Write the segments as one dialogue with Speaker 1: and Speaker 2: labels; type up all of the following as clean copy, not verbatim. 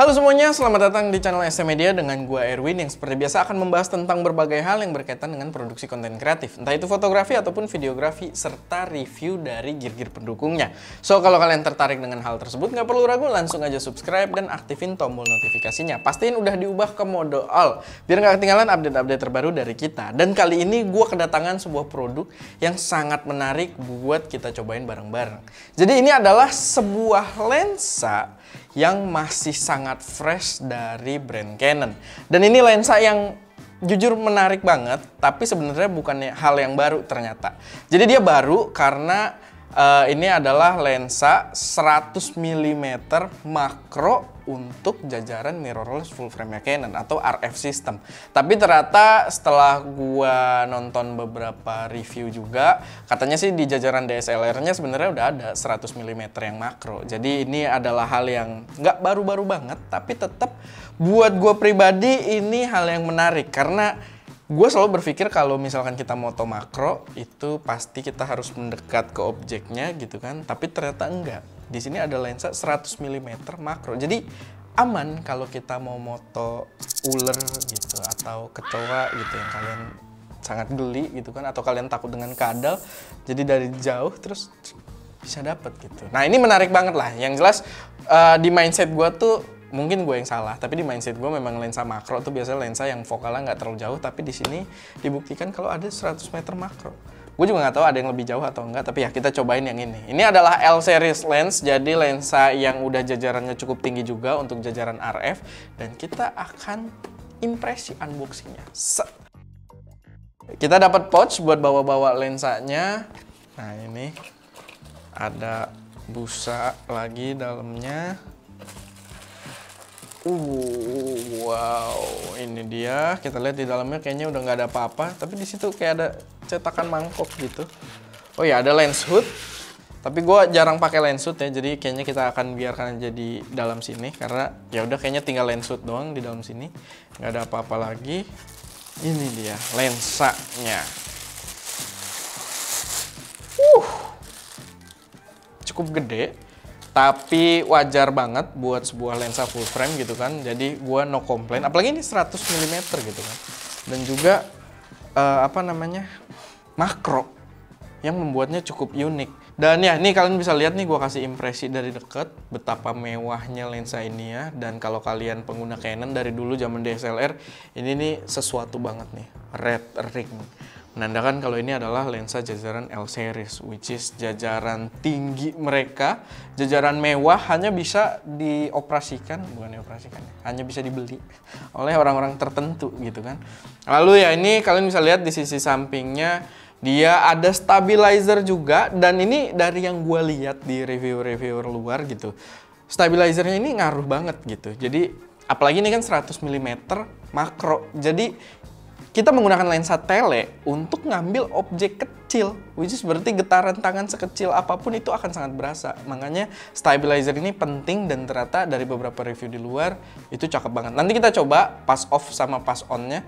Speaker 1: Halo semuanya, selamat datang di channel ST Media dengan gua Erwin yang seperti biasa akan membahas tentang berbagai hal yang berkaitan dengan produksi konten kreatif, entah itu fotografi ataupun videografi serta review dari gear-gear pendukungnya. So, kalau kalian tertarik dengan hal tersebut, nggak perlu ragu, langsung aja subscribe dan aktifin tombol notifikasinya. Pastiin udah diubah ke mode all, biar nggak ketinggalan update-update terbaru dari kita. Dan kali ini gua kedatangan sebuah produk yang sangat menarik buat kita cobain bareng-bareng. Jadi ini adalah sebuah lensa yang masih sangat fresh dari brand Canon. Dan ini lensa yang jujur menarik banget, tapi sebenarnya bukan hal yang baru ternyata. Jadi dia baru karena ini adalah lensa 100 mm makro untuk jajaran mirrorless full frame Canon atau RF system. Tapi ternyata setelah gua nonton beberapa review juga, katanya sih di jajaran DSLR-nya sebenarnya udah ada 100 mm yang makro. Jadi ini adalah hal yang nggak baru-baru banget, tapi tetap buat gua pribadi ini hal yang menarik karena gue selalu berpikir kalau misalkan kita moto makro itu pasti kita harus mendekat ke objeknya gitu kan, tapi ternyata enggak. Di sini ada lensa 100 mm makro, jadi aman kalau kita mau moto ular gitu atau kecoa gitu yang kalian sangat geli gitu kan, atau kalian takut dengan kadal, jadi dari jauh terus bisa dapet gitu. Nah ini menarik banget lah. Yang jelas di mindset gue tuh, mungkin gue yang salah, tapi di mindset gue memang lensa makro tuh biasanya lensa yang fokalnya nggak terlalu jauh, tapi di sini dibuktikan kalau ada 100 meter makro. Gue juga nggak tahu ada yang lebih jauh atau enggak, tapi ya kita cobain yang ini. Ini adalah L series lens, jadi lensa yang udah jajarannya cukup tinggi juga untuk jajaran RF, dan kita akan impresi unboxingnya. Kita dapat pouch buat bawa-bawa lensanya. Nah ini ada busa lagi dalamnya. Wow, ini dia. Kita lihat di dalamnya kayaknya udah nggak ada apa-apa, tapi di situ kayak ada cetakan mangkok gitu. Oh ya, ada lens hood. Tapi gue jarang pakai lens hood ya, jadi kayaknya kita akan biarkan aja di dalam sini karena ya udah kayaknya tinggal lens hood doang di dalam sini. Nggak ada apa-apa lagi. Ini dia lensanya. Cukup gede. Tapi wajar banget buat sebuah lensa full frame gitu kan. Jadi gua no complain. Apalagi ini 100 mm gitu kan. Dan juga makro yang membuatnya cukup unik. Dan ya, nih kalian bisa lihat nih, gua kasih impresi dari dekat betapa mewahnya lensa ini ya. Dan kalau kalian pengguna Canon dari dulu zaman DSLR, ini nih sesuatu banget nih. Red ring. Menandakan kalau ini adalah lensa jajaran L series, which is jajaran tinggi mereka, jajaran mewah, hanya bisa dioperasikan, bukan dioperasikan, hanya bisa dibeli oleh orang-orang tertentu gitu kan. Lalu ya ini kalian bisa lihat di sisi sampingnya dia ada stabilizer juga, dan ini dari yang gue lihat di review-review luar gitu, stabilizernya ini ngaruh banget gitu. Jadi apalagi ini kan 100 mm makro, jadi kita menggunakan lensa tele untuk ngambil objek kecil, which is berarti getaran tangan sekecil apapun itu akan sangat berasa. Makanya stabilizer ini penting, dan ternyata dari beberapa review di luar itu cakep banget. Nanti kita coba pas off sama pas on-nya.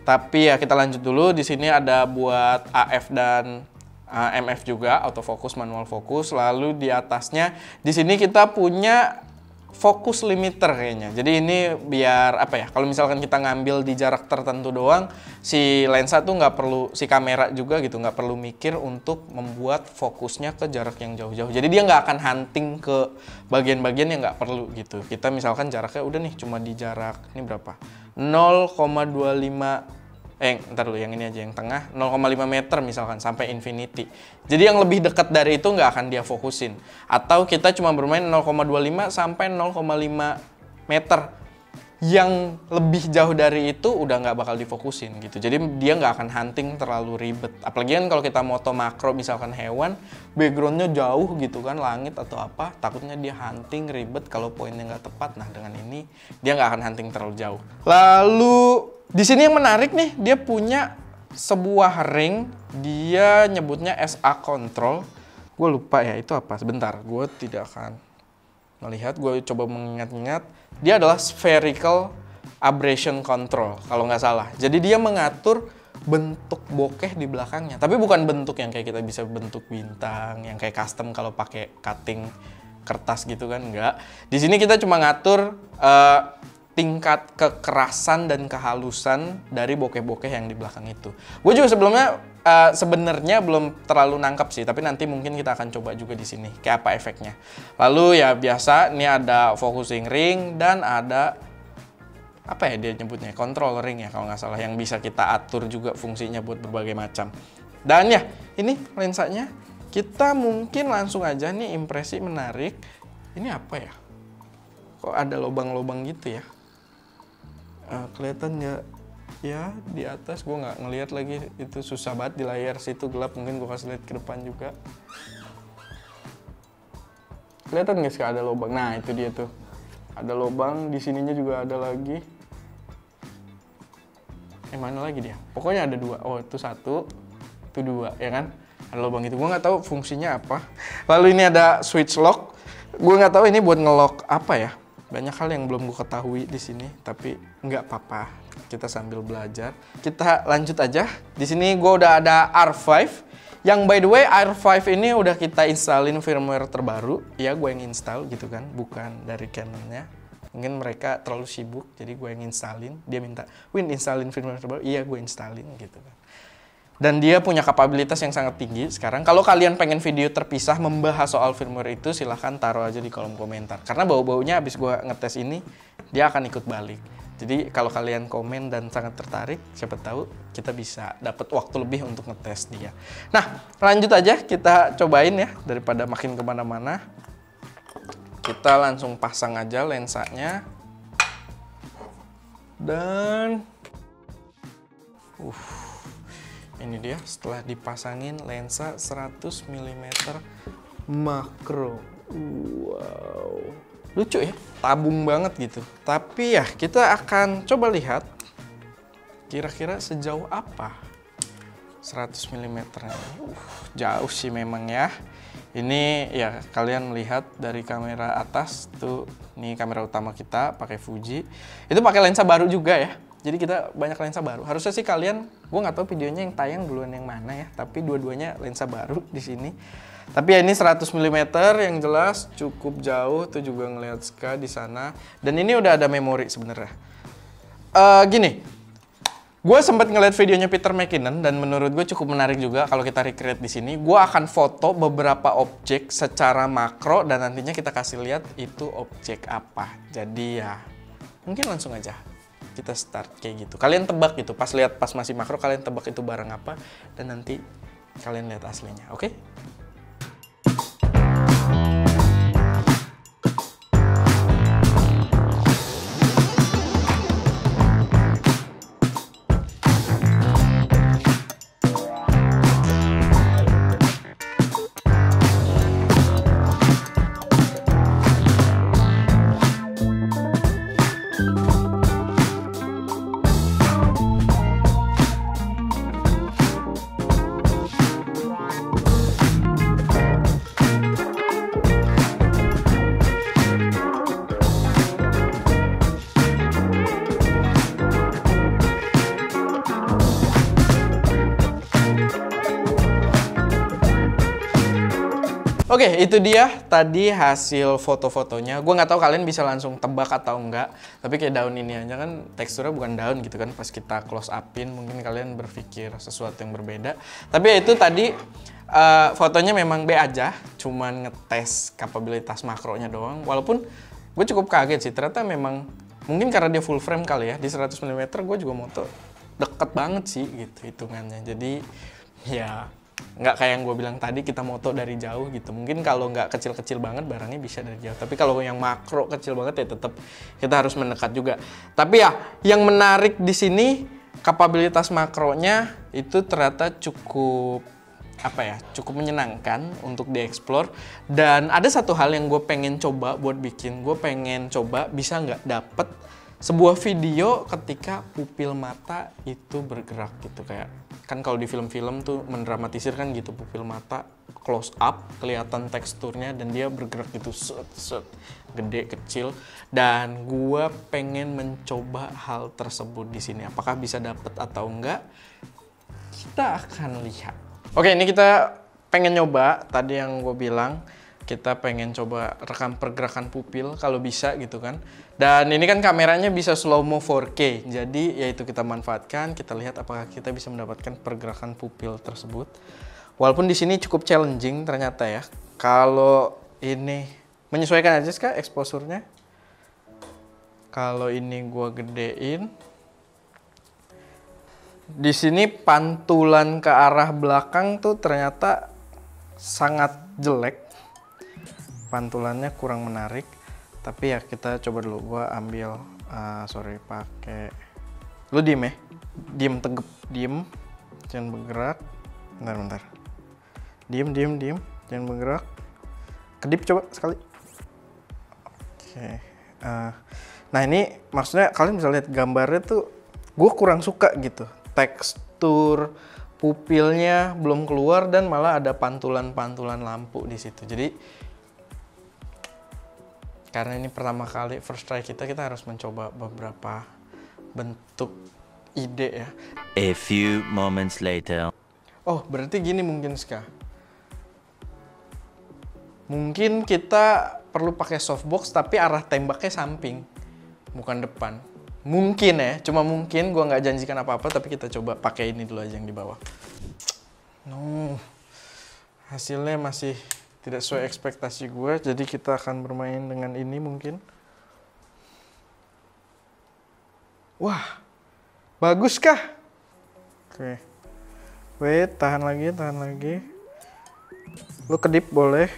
Speaker 1: Tapi ya kita lanjut dulu. Di sini ada buat AF dan MF juga, autofocus, manual fokus. Lalu di atasnya di sini kita punya fokus limiter kayaknya. Jadi ini biar apa ya, kalau misalkan kita ngambil di jarak tertentu doang, si lensa tuh nggak perlu, si kamera juga gitu, nggak perlu mikir untuk membuat fokusnya ke jarak yang jauh-jauh. Jadi dia nggak akan hunting ke bagian-bagian yang nggak perlu gitu. Kita misalkan jaraknya udah nih cuma di jarak, ini berapa? 0,25, ntar dulu, yang ini aja yang tengah, 0,5 meter misalkan sampai infinity. Jadi yang lebih dekat dari itu nggak akan dia fokusin. Atau kita cuma bermain 0,25 sampai 0,5 meter. Yang lebih jauh dari itu udah nggak bakal difokusin gitu. Jadi dia nggak akan hunting terlalu ribet. Apalagi kan kalau kita moto makro misalkan hewan, backgroundnya jauh gitu kan, langit atau apa, takutnya dia hunting ribet kalau poinnya nggak tepat. Nah dengan ini dia nggak akan hunting terlalu jauh. Lalu di sini yang menarik nih, dia punya sebuah ring, dia nyebutnya SA Control. Gue lupa ya itu apa, sebentar, gue tidak akan melihat, gue coba mengingat-ingat. Dia adalah Spherical Aberration Control, kalau nggak salah. Jadi dia mengatur bentuk bokeh di belakangnya. Tapi bukan bentuk yang kayak kita bisa bentuk bintang, yang kayak custom kalau pakai cutting kertas gitu kan, enggak. Di sini kita cuma ngatur tingkat kekerasan dan kehalusan dari bokeh-bokeh yang di belakang itu. Gue juga sebelumnya sebenarnya belum terlalu nangkap sih, tapi nanti mungkin kita akan coba juga di sini kayak apa efeknya. Lalu ya biasa, ini ada focusing ring dan ada apa ya dia nyebutnya, control ring ya kalau nggak salah, yang bisa kita atur juga fungsinya buat berbagai macam. Dan ya ini lensanya, kita mungkin langsung aja nih impresi menarik. Ini apa ya? Kok ada lubang-lubang gitu ya? Kelihatan nggak ya di atas? Gue nggak ngelihat lagi, itu susah banget di layar situ gelap, mungkin gue kasih lihat ke depan juga. Kelihatan nggak sih ada lubang? Nah itu dia tuh, ada lubang di sininya juga ada lagi. Mana lagi dia? Pokoknya ada 2. Oh itu 1, itu 2 ya kan? Ada lubang itu. Gue nggak tahu fungsinya apa. Lalu ini ada switch lock. Gue nggak tahu ini buat ngelock apa ya. Banyak hal yang belum gue ketahui di sini, tapi nggak apa-apa. Kita sambil belajar. Kita lanjut aja. Di sini gue udah ada R5. Yang by the way R5 ini udah kita installin firmware terbaru. Ya gue yang install gitu kan, bukan dari Canonnya. Mungkin mereka terlalu sibuk, jadi gue yang installin. Dia minta, Win installin firmware terbaru. Iya gue installin gitu kan. Dan dia punya kapabilitas yang sangat tinggi sekarang. Kalau kalian pengen video terpisah membahas soal firmware itu, silahkan taruh aja di kolom komentar. Karena bau-baunya abis gue ngetes ini, dia akan ikut balik. Jadi kalau kalian komen dan sangat tertarik, siapa tahu kita bisa dapat waktu lebih untuk ngetes dia. Nah, lanjut aja kita cobain ya, daripada makin kemana-mana. Kita langsung pasang aja lensanya. Dan ini dia setelah dipasangin lensa 100 mm makro. Wow, lucu ya, tabung banget gitu. Tapi ya kita akan coba lihat kira-kira sejauh apa 100 mm. Jauh sih memang ya. Ini ya kalian melihat dari kamera atas tuh, ini kamera utama kita pakai Fuji. Itu pakai lensa baru juga ya. Jadi kita banyak lensa baru. Harusnya sih kalian, gue nggak tahu videonya yang tayang duluan yang mana ya. Tapi dua-duanya lensa baru di sini. Tapi ya ini 100 mm yang jelas cukup jauh. Tuh juga ngelihat Ska di sana. Dan ini udah ada memori sebenarnya. Gini, gue sempat ngeliat videonya Peter McKinnon dan menurut gue cukup menarik juga kalau kita recreate di sini. Gue akan foto beberapa objek secara makro dan nantinya kita kasih lihat itu objek apa. Jadi ya mungkin langsung aja kita start kayak gitu. Kalian tebak gitu, pas masih makro kalian tebak itu barang apa dan nanti kalian lihat aslinya, oke? Oke, itu dia tadi hasil foto-fotonya. Gue nggak tahu kalian bisa langsung tebak atau enggak. Tapi kayak daun ini aja kan teksturnya bukan daun gitu kan. Pas kita close upin mungkin kalian berpikir sesuatu yang berbeda. Tapi ya itu tadi fotonya memang B aja. Cuman ngetes kapabilitas makronya doang. Walaupun gue cukup kaget sih. Ternyata memang mungkin karena dia full frame kali ya. Di 100 mm gue juga moto deket banget sih gitu hitungannya. Jadi ya nggak kayak yang gue bilang tadi kita moto dari jauh gitu. Mungkin kalau nggak kecil-kecil banget barangnya bisa dari jauh. Tapi kalau yang makro kecil banget ya tetap kita harus mendekat juga. Tapi ya yang menarik di sini kapabilitas makronya itu ternyata cukup cukup menyenangkan untuk dieksplor. Dan ada satu hal yang gue pengen coba buat bikin. Gue pengen coba bisa nggak dapet sebuah video ketika pupil mata itu bergerak gitu. Kayak kan kalau di film-film tuh mendramatisir kan gitu, pupil mata close up kelihatan teksturnya dan dia bergerak gitu set gede kecil. Dan gua pengen mencoba hal tersebut di sini. Apakah bisa dapet atau enggak? Kita akan lihat. Oke, ini kita pengen nyoba tadi yang gue bilang kita pengen coba rekam pergerakan pupil kalau bisa gitu kan. Dan ini kan kameranya bisa slow-mo 4K. Jadi yaitu kita manfaatkan, kita lihat apakah kita bisa mendapatkan pergerakan pupil tersebut. Walaupun di sini cukup challenging ternyata ya. Kalau ini menyesuaikan aja Kak exposure-nya. Kalau ini gua gedein. Di sini pantulan ke arah belakang tuh ternyata sangat jelek. Pantulannya kurang menarik, tapi ya kita coba dulu. Gua ambil pakai, lu diem ya, diem tegep, diem, jangan bergerak. Bentar, diem, jangan bergerak. Kedip coba sekali. Oke. Nah ini maksudnya kalian bisa lihat gambarnya tuh, gue kurang suka gitu. Tekstur pupilnya belum keluar dan malah ada pantulan-pantulan lampu di situ. Jadi karena ini pertama kali first try kita harus mencoba beberapa bentuk ide ya.
Speaker 2: A few moments later.
Speaker 1: Oh, berarti gini mungkin Ska. Mungkin kita perlu pakai softbox tapi arah tembaknya samping, bukan depan. Mungkin ya, cuma mungkin. Gua nggak janjikan apa-apa, tapi kita coba pakai ini dulu aja yang di bawah. No, hasilnya masih tidak sesuai ekspektasi gue, jadi kita akan bermain dengan ini mungkin. Wah, bagus kah? Oke. Wait, tahan lagi. Lu kedip boleh.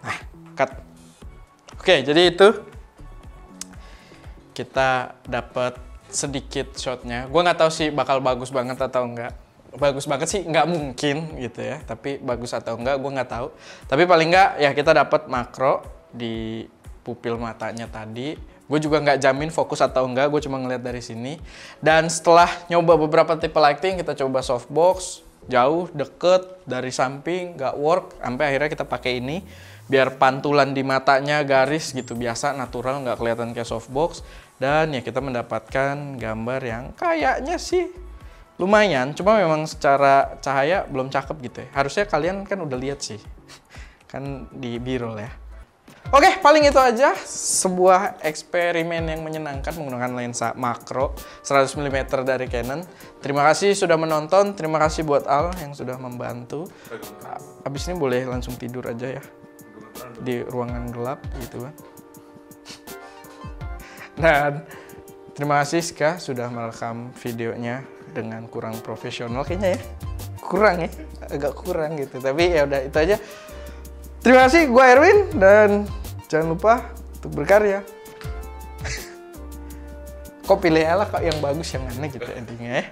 Speaker 1: Nah, cut. Oke, jadi itu kita dapat sedikit shotnya. Gue nggak tahu sih bakal bagus banget atau enggak. Bagus banget sih nggak mungkin gitu ya. Tapi bagus atau enggak gue nggak tahu. Tapi paling nggak ya kita dapat makro di pupil matanya tadi. Gue juga nggak jamin fokus atau enggak. Gue cuma ngeliat dari sini. Dan setelah nyoba beberapa tipe lighting, kita coba softbox, jauh, deket, dari samping, nggak work. Sampai akhirnya kita pakai ini. Biar pantulan di matanya garis gitu, biasa, natural, nggak kelihatan kayak softbox. Dan ya kita mendapatkan gambar yang kayaknya sih lumayan, cuma memang secara cahaya belum cakep gitu ya. Harusnya kalian kan udah lihat sih, kan di B-roll ya. Oke, paling itu aja. Sebuah eksperimen yang menyenangkan menggunakan lensa makro 100 mm dari Canon. Terima kasih sudah menonton, terima kasih buat Al yang sudah membantu. Abis ini boleh langsung tidur aja ya, di ruangan gelap gitu kan. Dan terima kasih Ska sudah merekam videonya dengan kurang profesional kayaknya ya. Kurang ya, agak kurang gitu. Tapi ya udah itu aja. Terima kasih, gue Erwin dan jangan lupa untuk berkarya. Kok pilih lah kok yang bagus yang mana gitu endingnya ya.